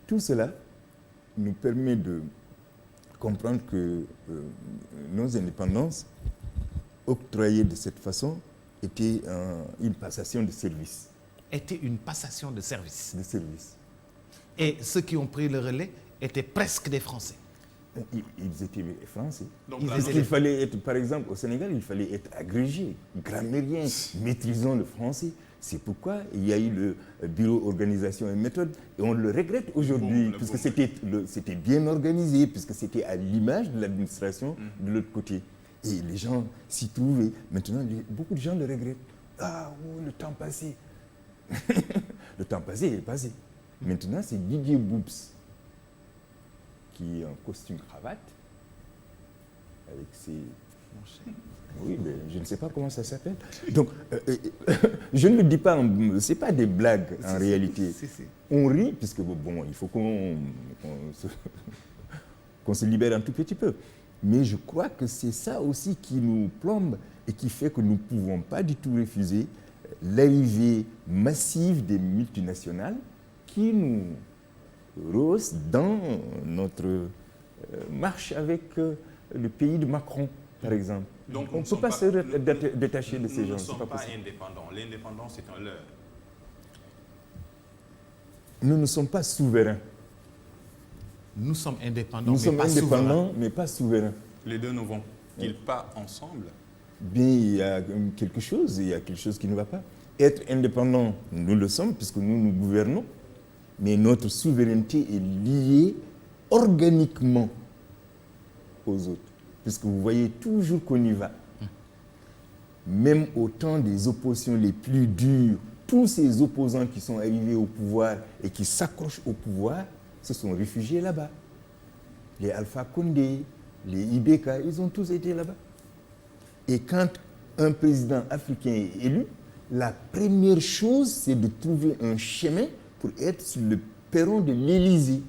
Tout cela nous permet de comprendre que nos indépendances, octroyées de cette façon, étaient une passation de service. Était une passation de service. De service. Et ceux qui ont pris le relais étaient presque des Français. Ils étaient français. Donc, il fallait être, par exemple, au Sénégal, il fallait être agrégé, grammairien, maîtrisant le français. C'est pourquoi il y a eu le bureau organisation et méthode. Et on le regrette aujourd'hui, puisque c'était bien organisé, puisque c'était à l'image de l'administration de l'autre côté. Et les gens s'y trouvaient. Maintenant, beaucoup de gens le regrettent. Ah, oh, le temps passé. Le temps passé est passé. Maintenant, c'est Didier Boubs qui est en costume cravate, avec ses... Oui, mais je ne sais pas comment ça s'appelle. Donc, je ne le dis pas, ce n'est pas des blagues en réalité. On rit, puisque bon, il faut qu'on se libère un tout petit peu. Mais je crois que c'est ça aussi qui nous plombe et qui fait que nous ne pouvons pas du tout refuser l'arrivée massive des multinationales qui nous rehaussent dans notre marche avec le pays de Macron, par exemple. Donc, on ne peut pas se détacher de ces gens. Nous ne sommes pas indépendants. L'indépendance est un leurre. Nous ne sommes pas souverains. Nous sommes indépendants, Nous sommes indépendants, mais pas souverains. Les deux ne vont-ils pas ensemble? Bien, il y a quelque chose qui ne va pas. Être indépendant, nous le sommes, puisque nous gouvernons, mais notre souveraineté est liée organiquement aux autres. Puisque vous voyez toujours qu'on y va. Même au temps des oppositions les plus dures, tous ces opposants qui sont arrivés au pouvoir et qui s'accrochent au pouvoir se sont réfugiés là-bas. Les Alpha Condé, les Ibeka, ils ont tous été là-bas. Et quand un président africain est élu, la première chose, c'est de trouver un chemin pour être sur le perron de l'Élysée.